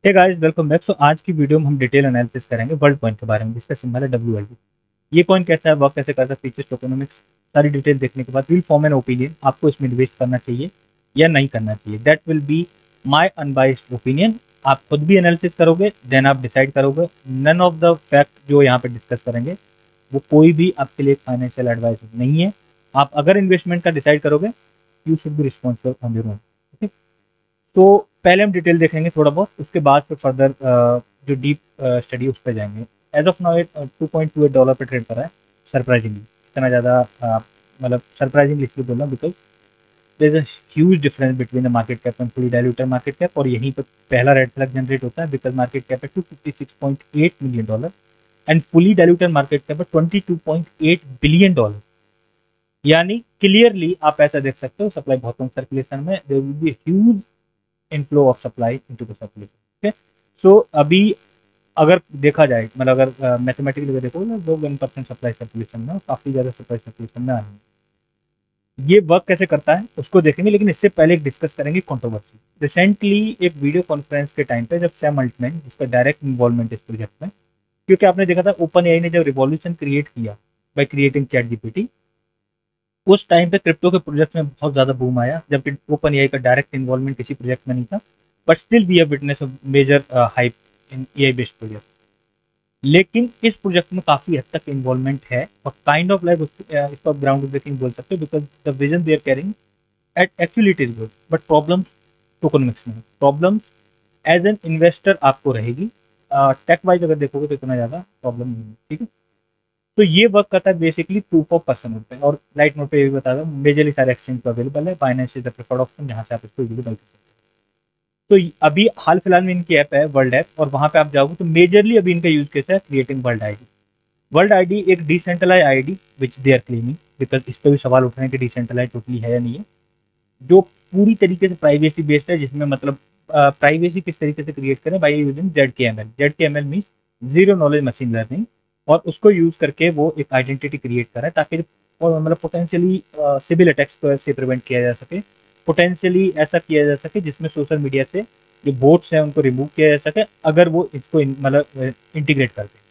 हे guys, welcome back. So आज की video में हम डिटेल एनालिसिस करेंगे वर्ल्ड कॉइन के बारे में, जिसका सिंबल है WLD। ये कॉइन कैसा है, वर्क कैसे करता है, फीचर्स, टोकेनोमिक्स, सारी डिटेल देखने के बाद विल फॉर्म एन ओपिनियन आपको इसमें इन्वेस्ट करना चाहिए या नहीं करना चाहिए। That will be my unbiased opinion. आप खुद भी एनालिसिस करोगे, देन आप डिसाइड करोगे। नन ऑफ द फैक्ट जो यहाँ पे डिस्कस करेंगे वो कोई भी आपके लिए फाइनेंशियल एडवाइस नहीं है। आप अगर इन्वेस्टमेंट का डिसाइड करोगे, you should be responsible on your own. तो पहले हम डिटेल देखेंगे थोड़ा बहुत, उसके बाद फिर फर्दर जो डीप स्टडी उस पर जाएंगे। एज ऑफ नाउ $2.28 पे ट्रेड कर रहा है। सरप्राइजिंगली इतना ज़्यादा मतलब सरप्राइजिंगली इसलिए बोल रहा हूँ because there is a huge difference between the market cap and fully diluted market cap. और यहीं पर पहला रेड फ्लैग जनरेट होता है बिकॉज मार्केट कैप है $256.8 million and fully diluted market cap है $22.8 बिलियन। यानी क्लियरली आप ऐसा देख सकते हो, सप्लाई बहुत कम सर्कुलेशन में, there will be huge inflow of supply into the circulation. ठीक है, सो अभी अगर देखा जाए, मतलब अगर मैथमेटिकली देखो ना, जो 1% सप्लाई सर्कुलेशन में, काफी ज्यादा सप्लाई सर्कुलेशन में आ रही है। ये वर्क कैसे करता है उसको देखेंगे, लेकिन इससे पहले एक डिस्कस करेंगे कंट्रोवर्सी। रिसेंटली एक वीडियो कॉन्फ्रेंस के टाइम पे जब सैम अल्टमैन, जिसका डायरेक्ट इन्वॉल्वमेंट इस प्रोजेक्ट में, क्योंकि आपने देखा था ओपन एआई ने जब रिवॉल्यूशन क्रिएट किया बाय क्रिएटिंग चैट जीपीटी, उस टाइम पे क्रिप्टो के प्रोजेक्ट में बहुत ज्यादा बूम आया, जबकि ओपन एआई का डायरेक्ट इन्वॉल्वमेंट किसी प्रोजेक्ट में नहीं था। But still we have witness a major hype in AI based project. लेकिन इस प्रोजेक्ट में काफी हद तक इन्वॉल्वमेंट है और काइंड ऑफ लाइक इसको आप ग्राउंड ब्रेकिंग बोल सकते हो, because the vision they are carrying at actually it is good, but problem tokenomics में, प्रॉब्लम एज एन इन्वेस्टर आपको रहेगी। टेक वाइज अगर देखोगे तो इतना ज्यादा प्रॉब्लम नहीं है। ठीक है, तो ये वर्क करता है basically proof of person node पे। और लाइट नोड पे ये भी बता दूं, मेजरली सारे एक्सचेंज पे अवेलेबल है। Binance is the preferred option जहां से आप इसको इजीली बाय कर सकते हैं। तो अभी हाल फिलहाल में इनकी ऐप है वर्ल्ड ऐप, और वहां पे आप जाओगे तो मेजरली अभी इनका यूज केस है creating World ID. World ID एक decentralise ID which they are claiming, because इस पर भी सवाल उठ रहे हैं कि डिसेंट्रलाइज टोटली है या नहीं है, जो पूरी तरीके से प्राइवेसी बेस्ड है, जिसमें मतलब प्राइवेसी किस तरीके से क्रिएट करें by using ZKML। ZKML means zero knowledge machine learning, और उसको यूज करके वो एक आइडेंटिटी क्रिएट करा है ताकि और मतलब पोटेंशियली सिविल अटैक्स से प्रिवेंट किया जा सके, पोटेंशियली ऐसा किया जा सके जिसमें सोशल मीडिया से जो बोट्स हैं उनको रिमूव किया जा सके अगर वो इसको मतलब इंटीग्रेट करते हैं।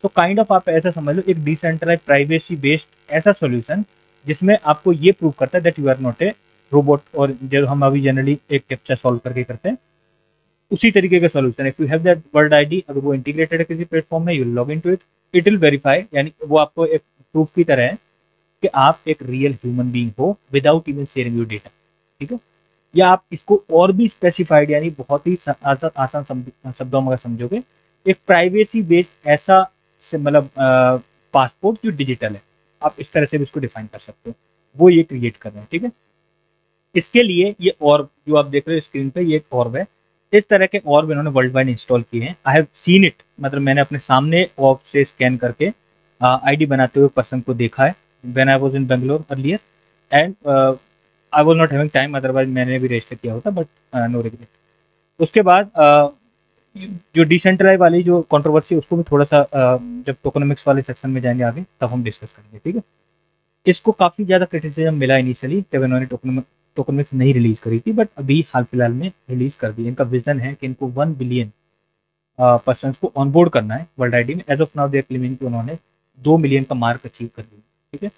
तो काइंड ऑफ आप ऐसा समझ लो, एक डिसेंट्रलाइज प्राइवेसी बेस्ड ऐसा सॉल्यूशन जिसमें आपको ये प्रूव करता है that you are not a robot, और जो हम अभी जनरली एक कैप्चा सॉल्व करके करते हैं उसी तरीके का solution. If you have that world ID, अगर वो इंटीग्रेटेड है किसी प्लेटफॉर्म में, you log in to it, it will verify, यानी वो आपको एक प्रूफ की तरह है कि आप एक रियल ह्यूमन बीइंग हो without even sharing your data. ठीक है, या आप इसको और भी स्पेसिफाइड, यानी बहुत ही आसान शब्दों में अगर समझोगे, एक प्राइवेसी बेस्ड ऐसा से मतलब पासपोर्ट जो डिजिटल है, आप इस तरह से भी इसको डिफाइन कर सकते हो, वो ये क्रिएट कर रहे हैं। ठीक है, इसके लिए ये ऑर्ब जो आप देख रहे हो स्क्रीन पे, ये एक ऑर्ब है। इस तरह के ऑर्ब इन्होंने वर्ल्ड वाइड इंस्टॉल किए हैं। आई हैव सीन इट, मतलब मैंने अपने सामने ऑर्ब से स्कैन करके आईडी बनाते हुए पर्सन को देखा है when I was in Bangalore earlier, and I was not having time, otherwise मैंने भी रजिस्टर किया होता, बट नो रिग्रेट। उसके बाद जो डिसेंट्रलाइज वाली जो कंट्रोवर्सी, उसको भी थोड़ा सा जब टोकनोमिक्स वाले सेक्शन में जाएंगे आगे तब हम डिस्कस करेंगे। ठीक है, इसको काफी ज्यादा क्रिटिसिज्म मिला इनिशियली जब इन्होंने टोकनमिक्स नहीं रिलीज करी थी, बट अभी हाल फिलहाल में रिलीज कर दी। इनका विजन है कि इनको 1 बिलियन पर्सन को ऑनबोर्ड करना है वर्ल्ड आईडी में। As of now they are claiming कि उन्होंने 2 मिलियन का मार्क अचीव कर लिया। ठीक है,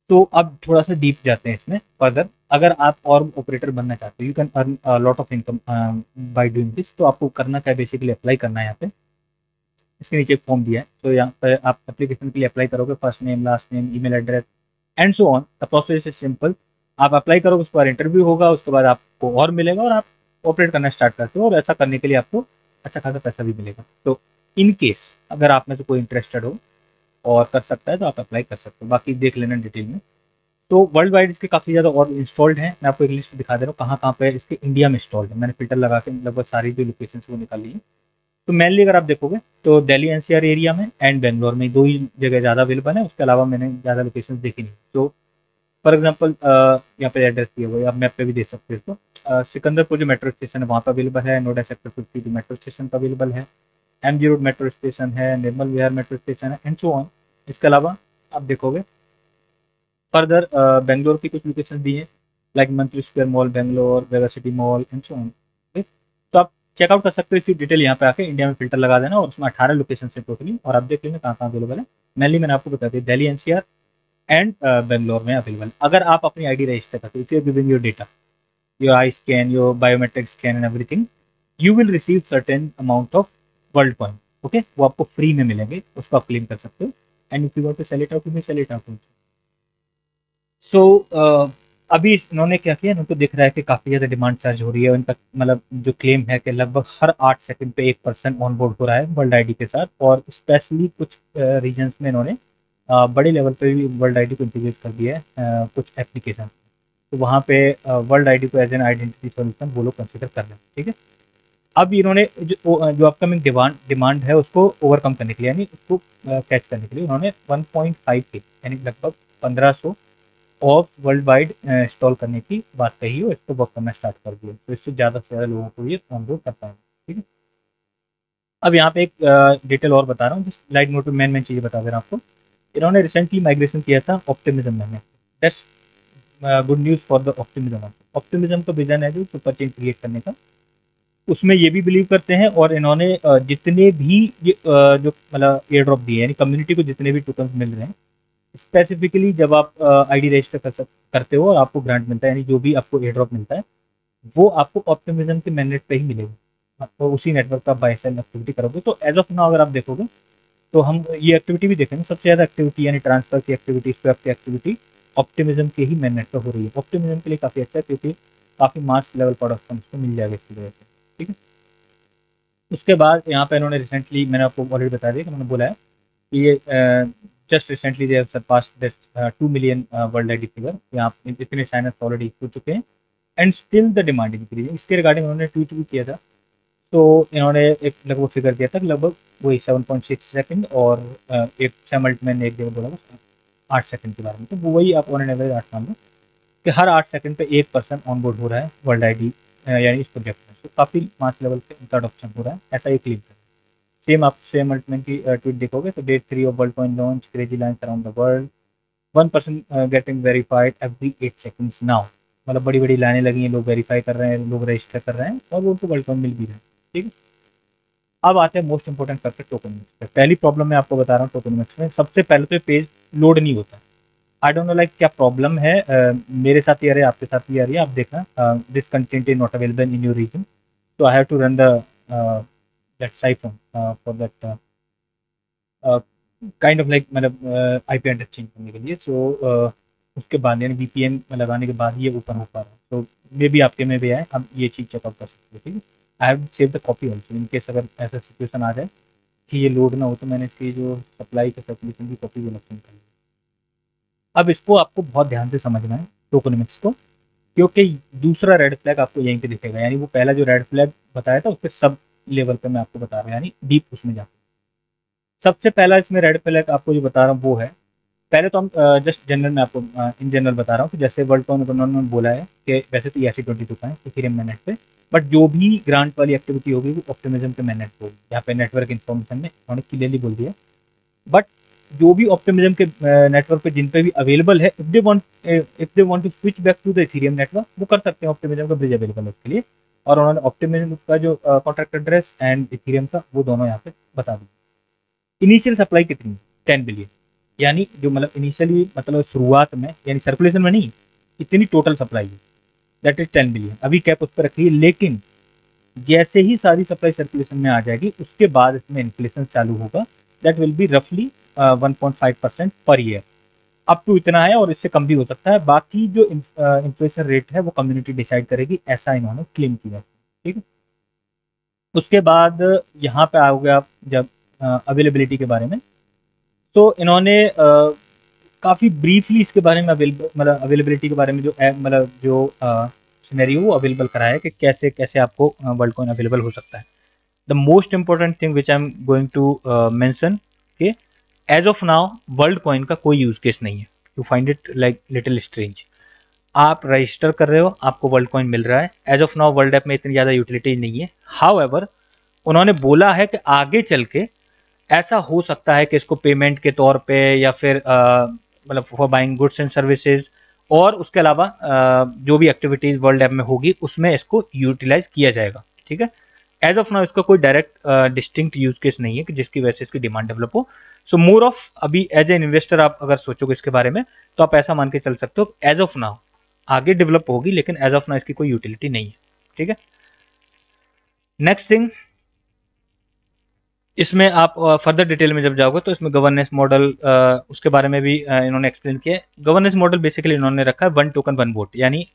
तो अब थोड़ा सा डीप जाते हैं इसमें फर्दर। अगर आप और ऑपरेटर बनना चाहते हो, you can earn lot of income by doing this. तो आपको करना क्या है, बेसिकली अप्लाई करना है यहाँ पे। इसके नीचे एक फॉर्म दिया है, तो यहाँ पर आप एप्लीकेशन के लिए अप्लाई करोगे, first name, last name, email address and so on. The process is simple. आप अप्लाई करोगे, उसके बाद इंटरव्यू होगा, उसके बाद आपको और मिलेगा और आप ऑपरेट करना स्टार्ट करते हो, और ऐसा करने के लिए आपको अच्छा खासा पैसा भी मिलेगा। तो इन केस अगर आप में से कोई इंटरेस्टेड हो और कर सकता है तो आप अप्लाई कर सकते हो, बाकी देख लेना डिटेल में। तो वर्ल्ड वाइड इसके काफ़ी ज़्यादा और इंस्टॉल्ड हैं। मैं आपको एक लिस्ट दिखा दे रहा हूँ कहाँ कहाँ पे इसके इंडिया में इंस्टॉल्ड है। मैंने फिल्टर लगा के लगभग सारी जो लोकेशन वो निकाल ली है। तो मेनली अगर आप देखोगे तो दिल्ली एनसीआर एरिया में एंड बेंगलोर में दो ही जगह ज़्यादा अवेलेबल है, उसके अलावा मैंने ज़्यादा लोकेशन देखी नहीं। तो फॉर एग्जाम्पल यहाँ पे एड्रेस दिया हुआ है, आप मैप पे भी देख सकते हो। इसको सिकंदरपुर जो मेट्रो स्टेशन है वहाँ पर अवेलेबल है, नोएडा सेक्टर 50 जो मेट्रो स्टेशन पर अवेलेबल है, MG रोड मेट्रो स्टेशन है, निर्मल विहार मेट्रो स्टेशन है एंड सो ऑन। इसके अलावा आप देखोगे फर्दर बेंगलोर की कुछ लोकेशन दी हैं, लाइक मंत्री square mall Bangalore, Vega city mall and so on. तो आप चेकआउट कर सकते हो इसकी डिटेल यहाँ पे आके इंडिया में फिल्टर लगा देना और उसमें 18 लोकेशन से टोटली, और आप देख लेना कहाँ कहाँ अवेलेबल है। मेनली मैंने आपको बता दिया दिल्ली एनसीआर एंड बेंगलोर में अवेलेबल। अगर आप अपनी आईडी रजिस्टर करते हो, if you are giving your data, your eye scan, your biometric scan and everything, you will receive certain amount of world coin. Okay, वो आपको फ्री में मिलेंगे, उसको आप क्लेम कर सकते हो। And if you want to sell it out, you can sell it out. So अभी इन्होंने क्या किया, इनको दिख रहा है कि काफ़ी ज़्यादा डिमांड चार्ज हो रही है। इनका मतलब जो क्लेम है कि लगभग हर 8 सेकंड पे एक पर्सन ऑन बोर्ड हो रहा है वर्ल्ड आईडी के साथ, और स्पेशली कुछ रीजन्स में इन्होंने बड़े लेवल पे भी वर्ल्ड आईडी को इंटीग्रेट कर दिया है कुछ एप्लीकेशन। तो वहाँ पे वर्ल्ड आईडी को एज एन आइडेंटिटी सॉल्यूशन वो लोग कंसिडर कर रहे हैं। ठीक है, अब इन्होंने जो अपकमिंग डिमांड है उसको ओवरकम करने के लिए, यानी उसको कैच करने के लिए उन्होंने 1.5 के यानी लगभग 1500 ऑफ वर्ल्ड वाइड इंस्टॉल करने की बात कही और इसको वर्क करना स्टार्ट कर दिया, तो इससे ज़्यादा से ज़्यादा लोगों को ये ऑनबोर्ड कर पाएंगे। ठीक है, अब यहाँ पे एक डिटेल और बता रहा हूँ, जिस लाइट मोटिव मेन चीज़ें बता दे रहा हूँ आपको। इन्होंने रिसेंटली माइग्रेशन किया था ऑप्टिमिज्म में। That's good news for the optimism. Optimism का विजन है जो सुपर चेन क्रिएट करने का, उसमें ये भी बिलीव करते हैं, और इन्होंने जितने भी जो मतलब एयर ड्रॉप दिए यानी कम्युनिटी को जितने भी टोकन मिल रहे हैं, स्पेसिफिकली जब आप आईडी रजिस्टर करते हो और आपको ग्रांट मिलता है, यानी जो भी आपको एयर ड्रॉप मिलता है वो आपको ऑप्टिमिज्म के मैनेट पे ही मिलेगा। आपको उसी नेटवर्क का बाय सेल एक्टिविटी करोगे। तो एज ऑफ नाउ अगर आप देखोगे तो हम ये एक्टिविटी भी देखेंगे, सबसे ज़्यादा एक्टिविटी यानी ट्रांसफर की एक्टिविटी, स्वैप की एक्टिविटी ऑप्टिमिज्म के ही मैनेट पर हो रही है। ऑप्टिमिज्म के लिए काफ़ी अच्छा है क्योंकि काफ़ी मास लेवल प्रोडक्शन उसको मिल जाएगा इसकी वजह से। ठीक है, उसके बाद यहाँ पे इन्होंने रिसेंटली, मैंने आपको ऑलरेडी बता दिया कि उन्होंने बोला है कि ये just recently they have surpassed that 2 million world ID figure. यहाँ इतने साइन अप ऑलरेडी हो चुके हैं and still the demand increasing. इसके रिगार्डिंग उन्होंने ट्वीट भी किया था। तो इन्होंने एक लगभग फिगर दिया था कि लगभग वही 7.6 सेकंड और एक सैमल्ट मैंने एक जगह बोला 8 सेकंड के बारे में। तो वो वही आप ऑन एन एवरेज 8 मान लो कि हर 8 सेकंड पे एक पर्सन ऑन बोर्ड हो रहा है वर्ल्ड आईडी यानी इस प्रोजेक्ट में। तो काफ़ी मास लेवल पे इनका अडॉप्शन हो रहा है, ऐसा ही क्लेम कर। सेम आप सेम अल्टमेंट की ट्वीट देखोगे तो date 3 of world coin launch, crazy lines around the world, 1% getting verified every 8 seconds now. मतलब बड़ी बड़ी लाइनें लगी हैं, लोग वेरीफाई कर रहे हैं, लोग रजिस्टर कर रहे हैं और वो उनको वर्ल्ड कॉइन मिल भी रहे हैं। ठीक है, अब आते हैं मोस्ट इंपॉर्टेंट फैक्टर टोकनमिक्स पे। पहली प्रॉब्लम मैं आपको बता रहा हूँ टोकनमिक्स में, सबसे पहले तो पेज लोड नहीं होता। आई डोंट नो लाइक क्या प्रॉब्लम है, मेरे साथ ही आ रही है, आपके साथ भी आ रही है। आप देखना this content is not available in your region, तो I have to run the that Psiphon for that kind of like मतलब आईपी एड्रेस चेंज करने के लिए। सो उसके बाद यानी वीपीएन लगाने के बाद ये ओपन हो पा रहा है। तो मे भी आपके में भी आए, आप ये चीज़ चेकआउट कर सकते हो। ठीक है, I have save the copy also in case अगर ऐसा सिचुएशन आ जाए कि ये लोड ना हो, तो मैंने इसकी जो सप्लाई का सर्कुलेशन की कॉपी भी लक्षण कर ली। अब इसको आपको बहुत ध्यान से समझना है टोकनमिक्स को, क्योंकि दूसरा रेड फ्लैग आपको यहीं पे दिखेगा। यानी वो पहला जो रेड फ्लैग बताया था उसके सब लेवल पे मैं आपको बता रहा हूँ, यानी डीप उसमें जाकर सबसे पहला इसमें रेड फ्लैग आपको जो बता रहा हूँ वो है, पहले तो हम जस्ट जनरल में आपको इन जनरल बता रहा हूँ कि जैसे वर्ल्ड कॉइन इकोनॉमी में बोला है कि वैसे तो ERC-20 का है इथेरियम मैनेट पे, बट जो भी ग्रांट वाली एक्टिविटी होगी वो ऑप्टिमिज्म के मैनेट पे होगी। यहाँ पे नेटवर्क इन्फॉर्मेशन में उन्होंने क्लियरली बोल दिया। बट जो भी ऑप्टिमिज्म के नेटवर्क पे जिन पे भी अवेलेबल है, if they want to switch back to the Ethereum network, वो कर सकते हैं। ऑप्टिमिज्म का ब्रिज अवेलेबल है उसके लिए, और उन्होंने ऑप्टिमिज्म का जो कॉन्ट्रैक्ट एड्रेस एंड इथेरियम का वो दोनों यहाँ पे बता दिया। इनिशियल सप्लाई कितनी, 10 बिलियन, यानी जो मतलब इनिशियली मतलब शुरुआत में यानी सर्कुलेशन में नहीं, इतनी टोटल सप्लाई है, दैट इज 10 बिलियन। अभी कैप उस पर रखी है, लेकिन जैसे ही सारी सप्लाई सर्कुलेशन में आ जाएगी उसके बाद इसमें इन्फ्लेशन चालू होगा, दैट विल बी रफली 1.5% पर ईयर। अप टू इतना है और इससे कम भी हो सकता है। बाकी जो इन्फ्लेशन रेट है वो कम्युनिटी डिसाइड करेगी, ऐसा इन्होंने क्लेम किया। ठीक है, उसके बाद यहाँ पे आओगे आप जब अवेलेबिलिटी के बारे में, तो इन्होंने काफ़ी ब्रीफली इसके बारे में मतलब अवेलेबिलिटी के बारे में जो मतलब जो सिनेरियो वो अवेलेबल कराया है कि कैसे कैसे आपको वर्ल्ड कॉइन अवेलेबल हो सकता है। The most important thing which I am going to mention कि as of now Worldcoin का कोई यूज केस नहीं है। You find it like little strange. आप रजिस्टर कर रहे हो, आपको वर्ल्ड कॉइन मिल रहा है। As of now World App में इतनी ज़्यादा यूटिलिटी नहीं है। हाउएवर उन्होंने बोला है कि आगे चल के ऐसा हो सकता है कि इसको पेमेंट के तौर पे या फिर मतलब for buying goods and services और उसके अलावा जो भी एक्टिविटीज वर्ल्ड ऐप में होगी उसमें इसको यूटिलाइज किया जाएगा। ठीक है, एज ऑफ नाउ इसका कोई डायरेक्ट डिस्टिंक्ट यूज केस नहीं है कि जिसकी वजह से इसकी डिमांड डेवलप हो। सो मोर ऑफ अभी एज एन इन्वेस्टर आप अगर सोचोगे इसके बारे में तो आप ऐसा मान के चल सकते हो एज ऑफ नाउ आगे डेवलप होगी, लेकिन एज ऑफ नाउ इसकी कोई यूटिलिटी नहीं है। ठीक है, नेक्स्ट थिंग, इसमें आप फर्दर डिटेल में जब जाओगे तो इसमें गवर्नेंस मॉडल उसके बारे में भी इन्होंने एक्सप्लेन किया है। गवर्नेंस मॉडल बेसिकली इन्होंने रखा है 1 टोकन 1 वोट, यानी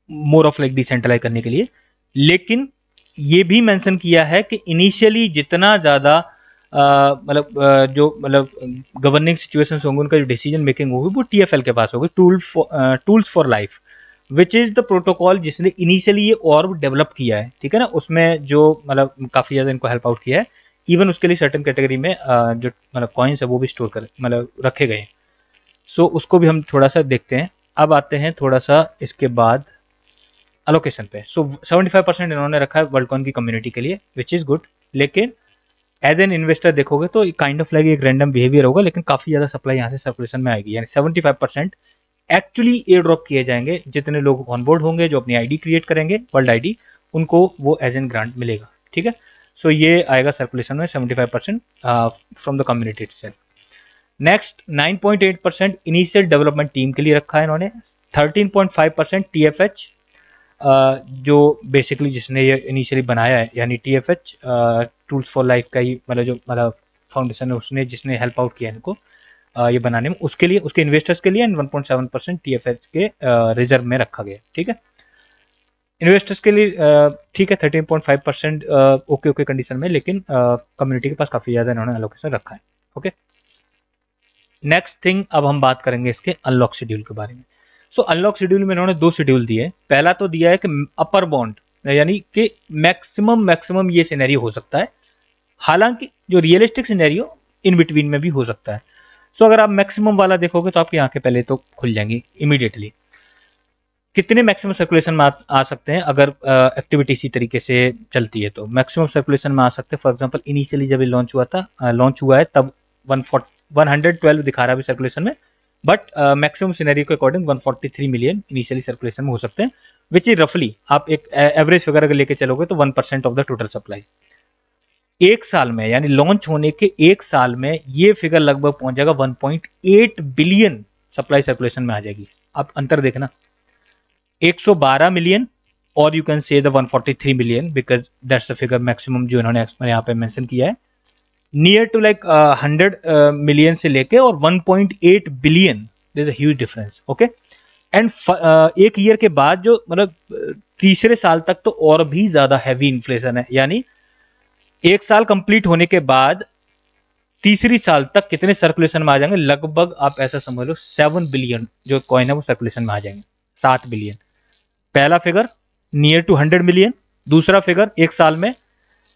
मोर ऑफ लाइक डिसेंट्रलाइज करने के लिए। लेकिन ये भी मेंशन किया है कि इनिशियली जितना ज़्यादा जो गवर्निंग सिचुएशन होंगे, उनका जो डिसीजन मेकिंग होगी वो टीएफएल के पास होगी, tools for life, which is the protocol जिसने इनिशियली ये और डेवलप किया है। ठीक है ना, उसमें जो काफ़ी ज़्यादा इनको हेल्प आउट किया है। इवन उसके लिए सर्टेन कैटेगरी में जो कॉइन्स है वो भी स्टोर कर रखे गए हैं। सो उसको भी हम थोड़ा सा देखते हैं। अब आते हैं थोड़ा सा इसके बाद अलोकेशन पे। सो 75% इन्होंने रखा है वर्ल्डकॉइन की कम्युनिटी के लिए, विच इज़ गुड। लेकिन एज एन इन्वेस्टर देखोगे तो काइंड ऑफ लाइक एक रैंडम बिहेवियर होगा, लेकिन काफ़ी ज़्यादा सप्लाई यहाँ से सर्कुलेशन में आएगी। यानी 75% एक्चुअली एयर ड्रॉप किए जाएंगे। जितने लोग ऑनबोर्ड होंगे, जो अपनी आईडी क्रिएट करेंगे, वर्ल्ड आईडी, उनको वो एज एन ग्रांट मिलेगा। ठीक है, सो ये आएगा सर्कुलेशन में 75% from the community itself. Next 9.8% initial development team के लिए रखा है इन्होंने। 13.5% टीएफएच, जो बेसिकली जिसने ये इनिशियली बनाया है, यानी टीएफएच टूल्स फॉर लाइफ का ही जो फाउंडेशन है, उसने जिसने हेल्प आउट किया इनको ये बनाने में, उसके लिए, उसके इन्वेस्टर्स के लिए। एंड 1.7% टीएफएच के रिजर्व में रखा गया। ठीक है, इन्वेस्टर्स के लिए ठीक है 13.5% ओके कंडीशन में, लेकिन कम्युनिटी के पास काफ़ी ज़्यादा इन्होंने एलोकेशन रखा है। ओके, नेक्स्ट थिंग, अब हम बात करेंगे इसके अनलॉक शेड्यूल के बारे में। सो अनलॉक शेड्यूल में इन्होंने 2 शेड्यूल दिए। पहला तो दिया है कि अपर बाउंड, यानी कि मैक्सिमम ये सिनेरियो हो सकता है, हालांकि जो रियलिस्टिक सिनेरियो इन बिटवीन में भी हो सकता है। सो अगर आप मैक्सिमम वाला देखोगे तो आपकी आंखें पहले तो खुल जाएंगी इमीडिएटली। कितने मैक्सिमम सर्कुलेशन में आ सकते हैं अगर एक्टिविटी इसी तरीके से चलती है? तो मैक्सिमम सर्कुलेशन में आ सकते हैं, फॉर एग्जांपल इनिशियली जब ये लॉन्च हुआ है तब 112 दिखा रहा है सर्कुलेशन में, बट मैक्सिमम सिनेरियो के अकॉर्डिंग 143 मिलियन इनिशियली सर्कुलेशन में हो सकते हैं, विच इज रफली, आप एक एवरेज फिगर अगर लेके चलोगे तो 1% ऑफ द टोटल सप्लाई। एक साल में, यानी लॉन्च होने के एक साल में ये फिगर लगभग पहुंच जाएगा 1.8 बिलियन सप्लाई सर्कुलेशन में आ जाएगी। आप अंतर देखना, 112 मिलियन और you can say the 143 million, because that's the figure maximum जो इन्होंने यहाँ पे मेंशन किया है। नियर टू लाइक 100 मिलियन से लेके और 1.8 billion, there is a huge difference. Okay, and एक ईयर के बाद जो तीसरे साल तक तो और भी ज्यादा हैवी इन्फ्लेशन है, यानी एक साल कंप्लीट होने के बाद तीसरी साल तक कितने सर्कुलेशन में आ जाएंगे? लगभग आप ऐसा समझ लो 7 बिलियन जो कॉइन है वो सर्कुलेशन में आ जाएंगे। 7 बिलियन पहला फिगर, नियर टू 100 मिलियन दूसरा फिगर एक साल में,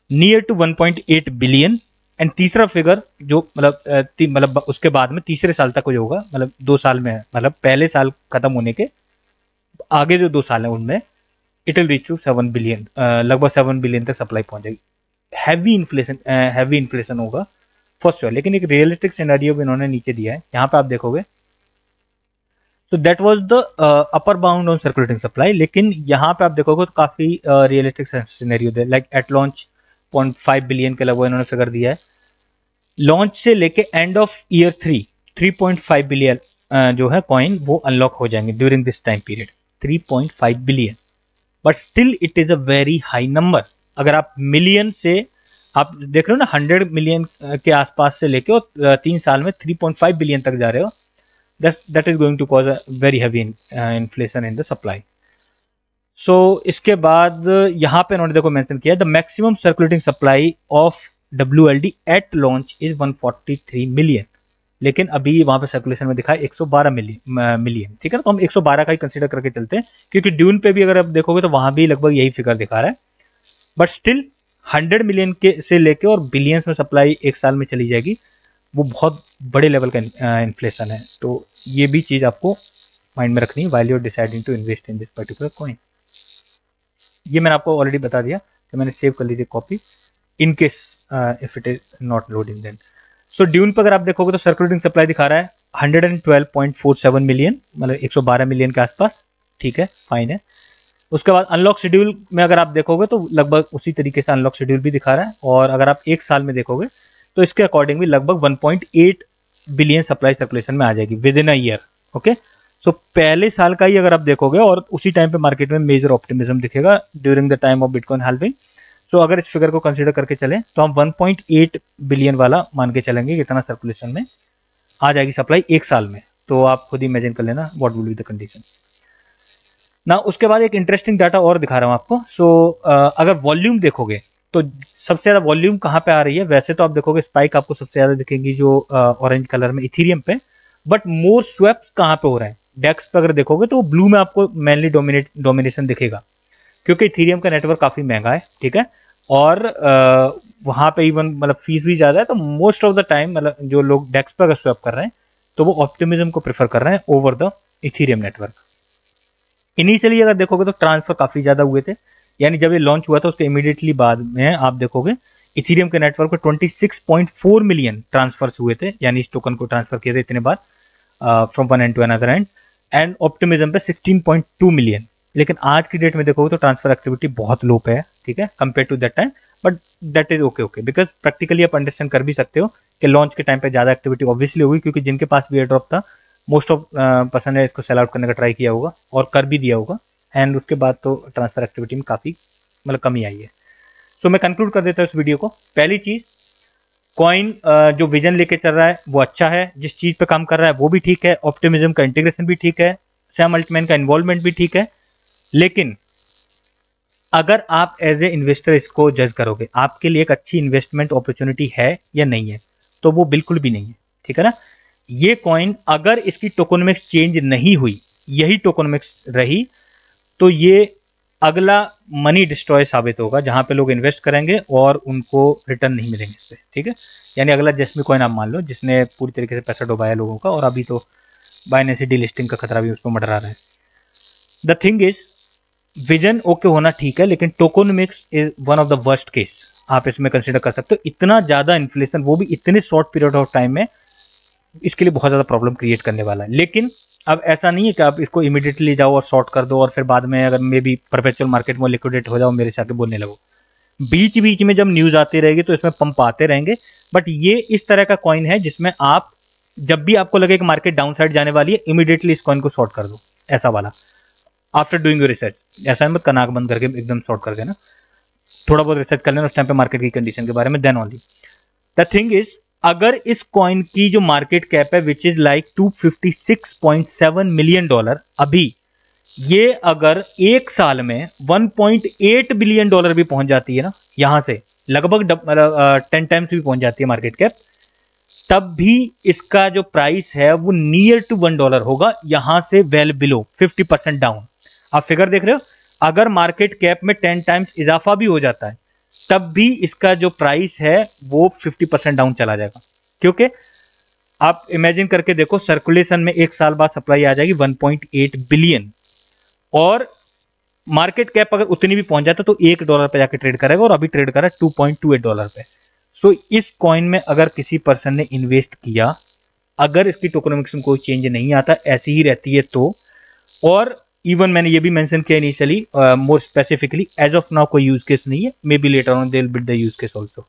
नियर टू 1.8 बिलियन, एंड तीसरा फिगर जो उसके बाद में तीसरे साल तक जो होगा, 2 साल में, पहले साल खत्म होने के आगे जो 2 साल है उनमें it will reach to 7 billion, लगभग 7 बिलियन तक सप्लाई पहुंच जाएगी। हैवी इन्फ्लेशन होगा फॉर श्योर, लेकिन एक रियलिस्टिक सिनेरियो भी इन्होंने नीचे दिया है, यहाँ पे आप देखोगे। तो that was the upper bound on circulating supply, लेकिन यहाँ पे आप देखोगे तो काफी रियलिस्टिक सिनेरियो दे, लाइक एट लॉन्च 0.5 बिलियन के लगभग इन्होंने फिगर दिया है। लॉन्च से लेके एंड ऑफ ईयर 3.5 बिलियन जो है कॉइन वो अनलॉक हो जाएंगे during this time period, 3.5 billion, but still it is a very high number. अगर आप मिलियन से आप देख रहे हो ना, 100 मिलियन के आसपास से लेके और 3 साल में 3.5 बिलियन तक जा रहे हो, that is going to cause a very heavy inflation in the supply. So इसके बाद यहाँ पे इन्होंने देखो मेंशन किया, the maximum circulating supply of WLD at launch is 143 million, लेकिन अभी वहाँ पे सर्कुलेशन में दिखा है 112 मिलियन। ठीक है ना, तो हम 112 का ही कंसीडर करके चलते हैं, क्योंकि ड्यून पे भी अगर आप देखोगे तो वहाँ भी लगभग यही फिगर दिखा रहा है, बट स्टिल 100 मिलियन के से लेके और बिलियंस में सप्लाई एक साल में चली जाएगी, वो बहुत बड़े लेवल का इन्फ्लेशन है। तो ये भी चीज़ आपको माइंड में रखनी है while you are deciding to invest in this particular coin. ये मैंने आपको ऑलरेडी बता दिया, तो मैंने सेव कर लीजिए copy in case if it is not loading then. So Dune पर अगर आप देखोगे तो सर्कुलेटिंग सप्लाई दिखा रहा है 112.47 मिलियन, 112 मिलियन के आसपास। ठीक है, फाइन है। उसके बाद अनलॉक शेड्यूल में अगर आप देखोगे तो लगभग उसी तरीके से अनलॉक शेड्यूल भी दिखा रहा है, और अगर आप एक साल में देखोगे तो इसके अकॉर्डिंग भी लगभग 1.8 बिलियन सप्लाई सर्कुलेशन में आ जाएगी within a year. Okay, so पहले साल का ही अगर आप देखोगे, और उसी टाइम पे मार्केट में मेजर ऑप्टिमिज्म दिखेगा during the time of bitcoin halving. तो अगर इस फिगर को कंसीडर करके चलें तो हम 1.8 बिलियन वाला मान के चलेंगे, कितना सर्कुलेशन में आ जाएगी सप्लाई एक साल में। तो आप खुद ही इमेजिन कर लेना what will be the condition ना। उसके बाद एक इंटरेस्टिंग डाटा और दिखा रहा हूं आपको। सो अगर वॉल्यूम देखोगे तो सबसे ज्यादा वॉल्यूम कहाँ पे आ रही है, वैसे तो आप देखोगे स्पाइक आपको सबसे ज्यादा दिखेंगी जो ऑरेंज कलर में इथीरियम पे, बट मोर स्वैप्स कहाँ पे हो रहे हैं डेक्स पे अगर देखोगे तो ब्लू में आपको मेनली डोमिनेशन दिखेगा, क्योंकि इथीरियम का नेटवर्क काफी महंगा है, ठीक है, और वहां पे इवन मतलब फीस भी ज्यादा है। तो मोस्ट ऑफ द टाइम मतलब जो लोग डेक्स पे अगर स्वैप कर रहे हैं तो वो ऑप्टिमिज्म को प्रेफर कर रहे हैं over the Ethereum network. Initially अगर देखोगे तो ट्रांसफर काफी ज्यादा हुए थे, यानी जब ये लॉन्च हुआ था उसके इमीडिएटली बाद में आप देखोगे इथीरियम के नेटवर्क पे 26.4 मिलियन ट्रांसफर्स हुए थे, यानी इस टोकन को ट्रांसफर किए थे इतने बार from one end to another end, and Optimism पे 16.2 मिलियन। लेकिन आज की डेट में देखोगे तो ट्रांसफर एक्टिविटी बहुत लो पे है, ठीक है, compare to that time, but that is okay because practically आप अंडरस्टैंड कर भी सकते हो कि लॉन्च के टाइम पे ज्यादा एक्टिविटी ऑब्वियसली होगी, क्योंकि जिनके पास भी एयर ड्रॉप था मोस्ट ऑफ पर्सन ने इसको सेल आउट करने का ट्राई किया होगा और कर भी दिया होगा, एंड उसके बाद तो ट्रांसफर एक्टिविटी में काफी मतलब कमी आई है। सो मैं कंक्लूड कर देता हूँ इस वीडियो को। पहली चीज, कॉइन जो विजन लेके चल रहा है वो अच्छा है, जिस चीज पे काम कर रहा है वो भी ठीक है, ऑप्टिमिज्म का इंटीग्रेशन भी ठीक है, सैम अल्टमैन का इन्वॉल्वमेंट भी ठीक है, लेकिन अगर आप एज ए इन्वेस्टर इसको जज करोगे आपके लिए एक अच्छी इन्वेस्टमेंट अपॉर्चुनिटी है या नहीं है, तो वो बिल्कुल भी नहीं है, ठीक है ना। ये कॉइन अगर इसकी टोकोनॉमिक्स चेंज नहीं हुई, यही टोकोनॉमिक्स रही, तो ये अगला मनी डिस्ट्रॉय साबित होगा, जहां पे लोग इन्वेस्ट करेंगे और उनको रिटर्न नहीं मिलेंगे इससे, ठीक है। यानी अगला जेसमी कॉइन आप मान लो, जिसने पूरी तरीके से पैसा डुबाया लोगों का, और अभी तो बाइनेंस डीलिस्टिंग का खतरा भी उसको मंडरा रहा है। The thing is, vision okay होना ठीक है, लेकिन tokenomics is one of the worst case आप इसमें कंसीडर कर सकते हो। इतना ज्यादा इन्फ्लेशन, वो भी इतने शॉर्ट पीरियड ऑफ टाइम में, इसके लिए बहुत ज्यादा प्रॉब्लम क्रिएट करने वाला है। लेकिन अब ऐसा नहीं है कि आप इसको इमीडिएटली जाओ और शॉर्ट कर दो और फिर बाद में अगर मे बी परपेचुअल मार्केट में लिक्विडेट हो जाओ मेरे से आके बोलने लगो। बीच बीच में जब न्यूज आती रहेगी तो इसमें पंप आते रहेंगे, बट ये इस तरह का कॉइन है जिसमें आप जब भी आपको लगे कि मार्केट डाउन साइड जाने वाली है, इमीडिएटली इस कॉइन को शॉर्ट कर दो, ऐसा वाला, आफ्टर डूइंग योर रिसर्च। ऐसा मत कनाक बंद करके एकदम शॉर्ट करके ना, थोड़ा बहुत रिसर्च कर लेना उस टाइम पे मार्केट की कंडीशन के बारे में, then only. The thing is, अगर इस कॉइन की जो मार्केट कैप है which is like 256.7 million dollar, अभी ये अगर एक साल में 1.8 बिलियन डॉलर भी पहुंच जाती है ना, यहां से लगभग 10 टाइम्स भी पहुंच जाती है मार्केट कैप, तब भी इसका जो प्राइस है वो नियर टू $1 होगा, यहां से वेल बिलो 50% डाउन। आप फिगर देख रहे हो, अगर मार्केट कैप में 10 टाइम्स इजाफा भी हो जाता है तब भी इसका जो प्राइस है वो 50% डाउन चला जाएगा, क्योंकि आप इमेजिन करके देखो, सर्कुलेशन में एक साल बाद सप्लाई आ जाएगी 1.8 बिलियन, और मार्केट कैप अगर उतनी भी पहुंच जाता तो $1 पे जाके ट्रेड करेगा, और अभी ट्रेड कर रहा है $2.28 पे। सो इस कॉइन में अगर किसी पर्सन ने इन्वेस्ट किया, अगर इसकी टोकोनॉमिक्स में कोई चेंज नहीं आता, ऐसी ही रहती है तो, और इवन मैंने ये भी मेंशन किया initially more specifically, as of now कोई यूज केस नहीं है, may be later on they will build the use case also.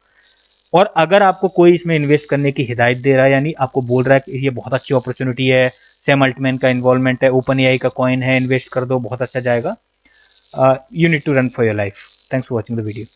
और अगर आपको कोई इसमें इन्वेस्ट करने की हिदायत दे रहा है, यानी आपको बोल रहा है कि ये बहुत अच्छी अपॉर्चुनिटी है, सैम अल्टमैन का इन्वॉल्वमेंट है, ओपन एआई का कॉइन है, इन्वेस्ट कर दो बहुत अच्छा जाएगा, you need to run for your life. Thanks for watching the video.